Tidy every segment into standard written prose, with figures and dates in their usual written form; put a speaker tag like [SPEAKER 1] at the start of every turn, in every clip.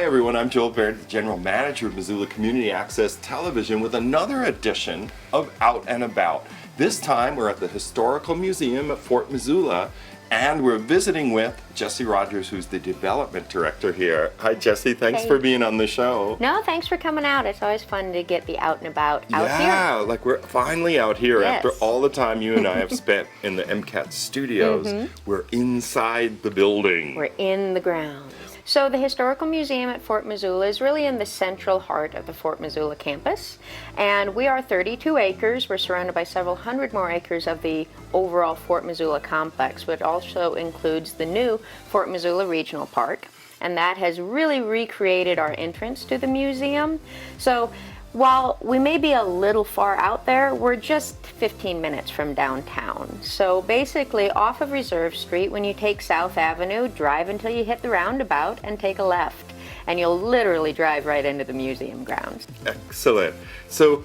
[SPEAKER 1] everyone, I'm Joel Baird, the General Manager of Missoula Community Access Television with another edition of Out and About. This time we're at the Historical Museum at Fort Missoula and we're visiting with Jessie Rogers, who's the Development Director here. Hi Jessie, thanks for being on the show.
[SPEAKER 2] No, thanks for coming out. It's always fun to get the out and about out here.
[SPEAKER 1] Yeah, like we're finally out here after all the time you and I have spent in the MCAT studios. We're inside the building.
[SPEAKER 2] We're in the grounds. So the Historical Museum at Fort Missoula is really in the central heart of the Fort Missoula campus. And we are 32 acres. We're surrounded by several hundred more acres of the overall Fort Missoula complex, which also includes the new Fort Missoula Regional Park. And that has really recreated our entrance to the museum. So while we may be a little far out there, we're just 15 minutes from downtown. So basically off of Reserve Street, when you take South Avenue, drive until you hit the roundabout and take a left. And you'll literally drive right into the museum grounds.
[SPEAKER 1] Excellent. So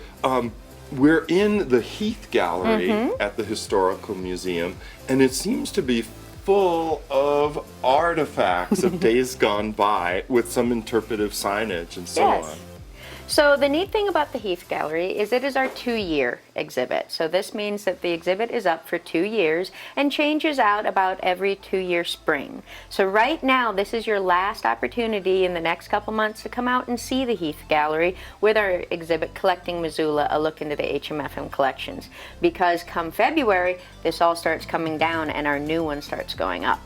[SPEAKER 1] we're in the Heath Gallery at the Historical Museum, and it seems to be full of artifacts of days gone by with some interpretive signage and so on.
[SPEAKER 2] So the neat thing about the Heath Gallery is it is our 2-year exhibit. So this means that the exhibit is up for 2 years and changes out about every 2-year spring. So right now, this is your last opportunity in the next couple months to come out and see the Heath Gallery with our exhibit Collecting Missoula, a look into the HMFM collections. Because come February, this all starts coming down and our new one starts going up.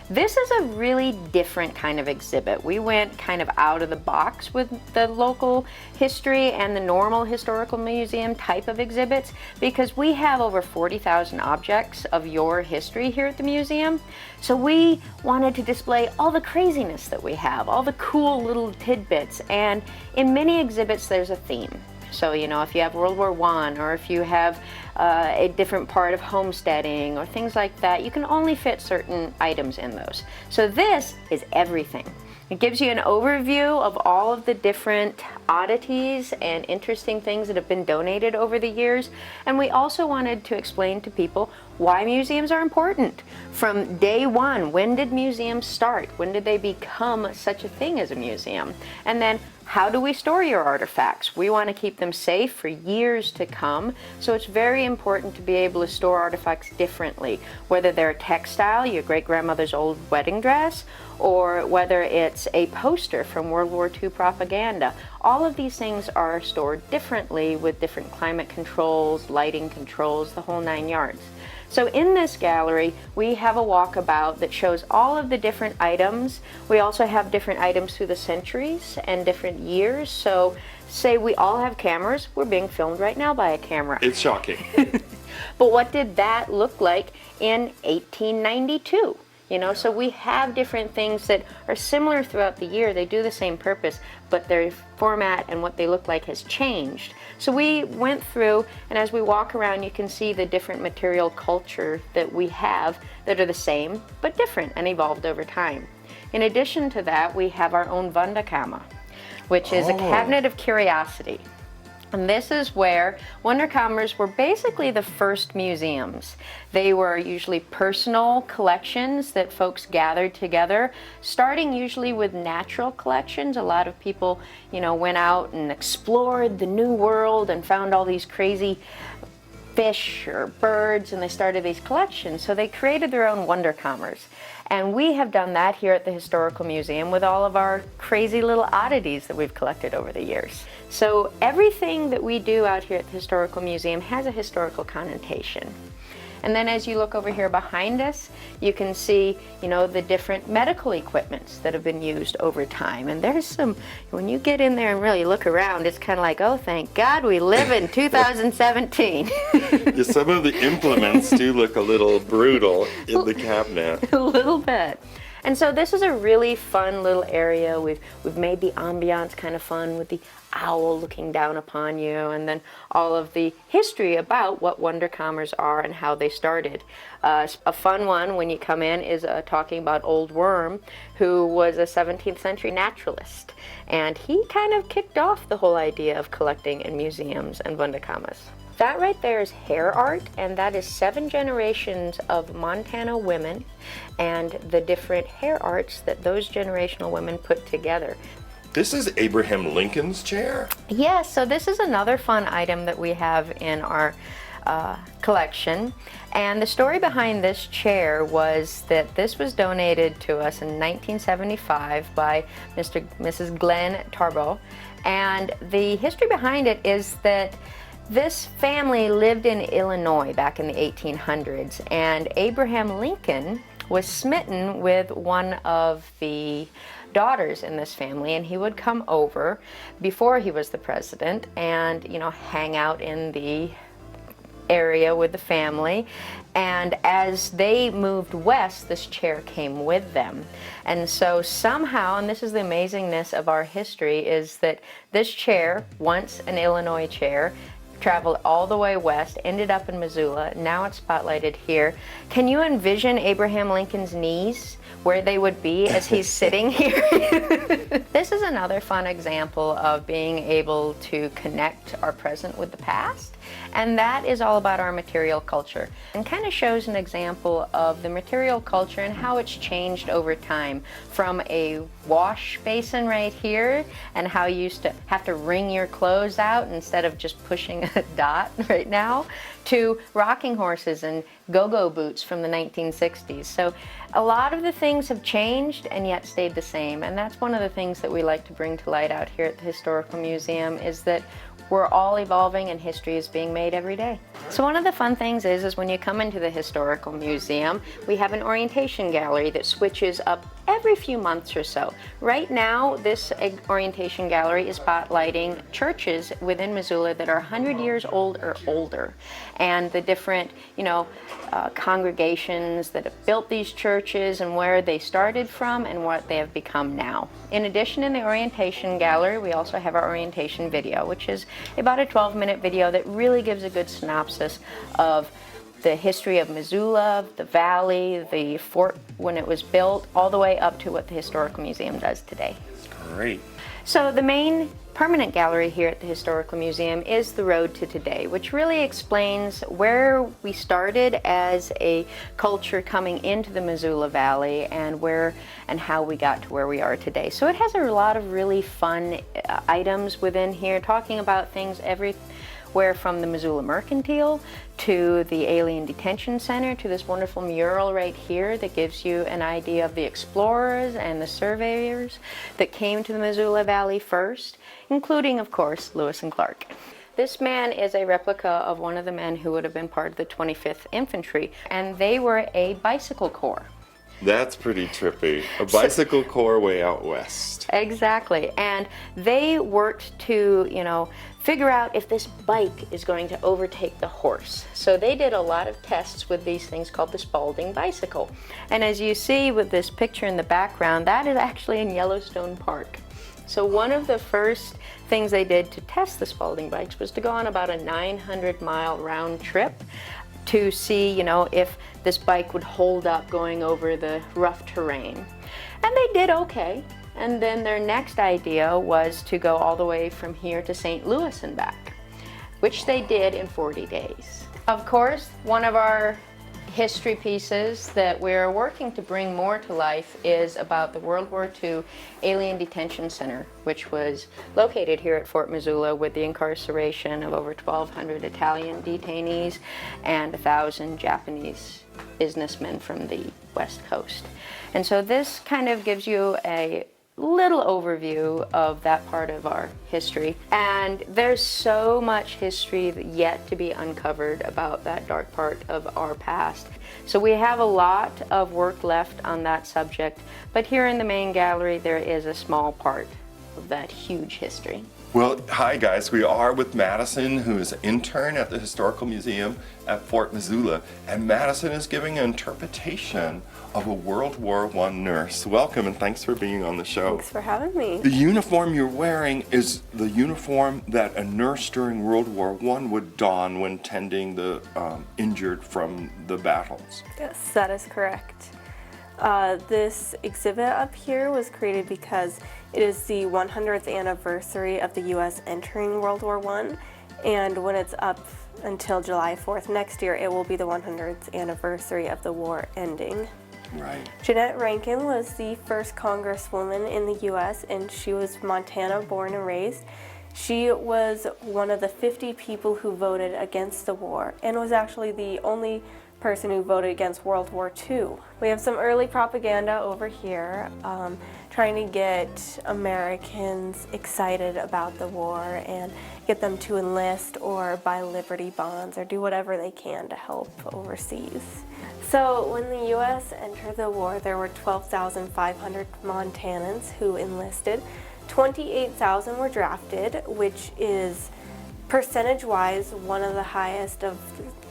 [SPEAKER 2] This is a really different kind of exhibit. We went kind of out of the box with the local history and the normal historical museum type of exhibits because we have over 40,000 objects of your history here at the museum. So we wanted to display all the craziness that we have, all the cool little tidbits, and in many exhibits there's a theme. So, you know, if you have World War I or if you have a different part of homesteading or things like that, you can only fit certain items in those. So this is everything. It gives you an overview of all of the different oddities and interesting things that have been donated over the years. And we also wanted to explain to people why museums are important. From day one, when did museums start? When did they become such a thing as a museum? And then how do we store your artifacts? We want to keep them safe for years to come, so it's very important to be able to store artifacts differently, whether they're textile, your great-grandmother's old wedding dress, or whether it's a poster from World War II propaganda. All of these things are stored differently with different climate controls, lighting controls, the whole 9 yards. So in this gallery, we have a walkabout that shows all of the different items. We also have different items through the centuries and different years. So say we all have cameras, we're being filmed right now by a camera.
[SPEAKER 1] It's shocking.
[SPEAKER 2] But what did that look like in 1892? You know, so we have different things that are similar throughout the year. They do the same purpose, but their format and what they look like has changed. So we went through, and as we walk around, you can see the different material culture that we have that are the same, but different and evolved over time. In addition to that, we have our own Wunderkammer, which is a cabinet of curiosity. And this is where Wunderkammers were basically the first museums. They were usually personal collections that folks gathered together, starting usually with natural collections. A lot of people, you know, went out and explored the new world and found all these crazy fish or birds, and they started these collections. So they created their own Wunderkammers. And we have done that here at the Historical Museum with all of our crazy little oddities that we've collected over the years. So everything that we do out here at the Historical Museum has a historical connotation. And then as you look over here behind us, you can see, you know, the different medical equipments that have been used over time. And there's some, when you get in there and really look around, it's kind of like, oh, thank God we live in 2017.
[SPEAKER 1] Yeah, some of the implements do look a little brutal in the cabinet.
[SPEAKER 2] A little bit. And so this is a really fun little area. We've made the ambiance kind of fun with the owl looking down upon you, and then all of the history about what Wunderkammers are and how they started. A fun one when you come in is talking about Old Worm, who was a 17th century naturalist. And he kind of kicked off the whole idea of collecting in museums and Wunderkammers. That right there is hair art, and that is 7 generations of Montana women and the different hair arts that those generational women put together.
[SPEAKER 1] This is Abraham Lincoln's chair.
[SPEAKER 2] Yes, so this is another fun item that we have in our collection. And the story behind this chair was that this was donated to us in 1975 by Mrs. Glenn Tarbo. And the history behind it is that this family lived in Illinois back in the 1800s, and Abraham Lincoln was smitten with one of the daughters in this family, and he would come over before he was the president and, you know, hang out in the area with the family. And as they moved west, this chair came with them. And so somehow, and this is the amazingness of our history, is that this chair, once an Illinois chair, traveled all the way west, ended up in Missoula. Now it's spotlighted here. Can you envision Abraham Lincoln's knees, where they would be as he's sitting here? This is another fun example of being able to connect our present with the past, and that is all about our material culture, and kind of shows an example of the material culture and how it's changed over time, from a wash basin right here and how you used to have to wring your clothes out instead of just pushing a dot right now, to rocking horses and go-go boots from the 1960s. So a lot of the things have changed and yet stayed the same, and that's one of the things that we like to bring to light out here at the Historical Museum, is that we're all evolving and history is being made every day. So one of the fun things is when you come into the Historical Museum, we have an orientation gallery that switches up every few months or so. Right now, this orientation gallery is spotlighting churches within Missoula that are 100 years old or older, and the different, congregations that have built these churches and where they started from and what they have become now. In addition, in the orientation gallery, we also have our orientation video, which is about a 12-minute video that really gives a good synopsis of the history of Missoula, the valley, the fort when it was built, all the way up to what the Historical Museum does today.
[SPEAKER 1] Great.
[SPEAKER 2] So the main permanent gallery here at the Historical Museum is The Road to Today, which really explains where we started as a culture coming into the Missoula Valley and where and how we got to where we are today. So it has a lot of really fun items within here, talking about things everywhere from the Missoula Mercantile to the Alien Detention Center to this wonderful mural right here that gives you an idea of the explorers and the surveyors that came to the Missoula Valley first, including, of course, Lewis and Clark. This man is a replica of one of the men who would have been part of the 25th Infantry, and they were a bicycle corps.
[SPEAKER 1] That's pretty trippy. A bicycle corps way out west.
[SPEAKER 2] Exactly. And they worked to, figure out if this bike is going to overtake the horse. So they did a lot of tests with these things called the Spalding bicycle. And as you see with this picture in the background, that is actually in Yellowstone Park. So one of the first things they did to test the Spalding bikes was to go on about a 900-mile round trip to see, if this bike would hold up going over the rough terrain. And they did okay. And then their next idea was to go all the way from here to St. Louis and back, which they did in 40 days. Of course, one of our history pieces that we're working to bring more to life is about the World War II Alien Detention Center, which was located here at Fort Missoula with the incarceration of over 1,200 Italian detainees and 1,000 Japanese businessmen from the West Coast. And so this kind of gives you a little overview of that part of our history, and there's so much history yet to be uncovered about that dark part of our past. So we have a lot of work left on that subject, but here in the main gallery there is a small part of that huge history.
[SPEAKER 1] Well, hi guys, we are with Madison, who is an intern at the Historical Museum at Fort Missoula, and Madison is giving an interpretation of a World War I nurse. Welcome and thanks for being on the show.
[SPEAKER 3] Thanks for having me.
[SPEAKER 1] The uniform you're wearing is the uniform that a nurse during World War I would don when tending the injured from the battles.
[SPEAKER 3] Yes, that is correct. This exhibit up here was created because it is the 100th anniversary of the U.S. entering World War I, and when it's up until July 4th next year, it will be the 100th anniversary of the war ending.
[SPEAKER 1] Right.
[SPEAKER 3] Jeanette Rankin was the first congresswoman in the U.S., and she was Montana born and raised. She was one of the 50 people who voted against the war and was actually the only person who voted against World War II. We have some early propaganda over here trying to get Americans excited about the war and get them to enlist or buy Liberty bonds or do whatever they can to help overseas. So when the U.S. entered the war, there were 12,500 Montanans who enlisted. 28,000 were drafted, which is percentage-wise one of the highest of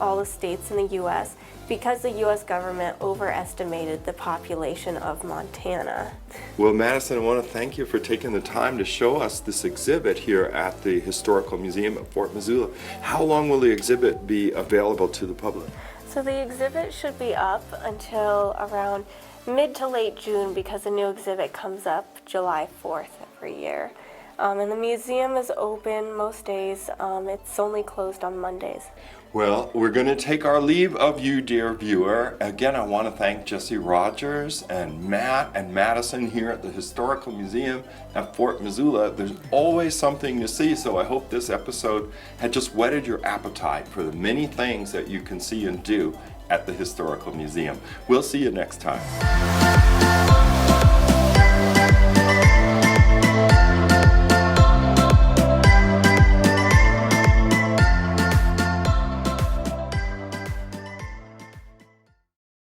[SPEAKER 3] all the states in the U.S. because the U.S. government overestimated the population of Montana.
[SPEAKER 1] Well, Madison, I want to thank you for taking the time to show us this exhibit here at the Historical Museum at Fort Missoula. How long will the exhibit be available to the public?
[SPEAKER 3] So the exhibit should be up until around mid to late June because the new exhibit comes up July 4th every year. And the museum is open most days. It's only closed on Mondays.
[SPEAKER 1] Well, we're going to take our leave of you, dear viewer. Again, I want to thank Jessie Rogers and Matt and Madison here at the Historical Museum at Fort Missoula. There's always something to see, so I hope this episode had just whetted your appetite for the many things that you can see and do at the Historical Museum. We'll see you next time.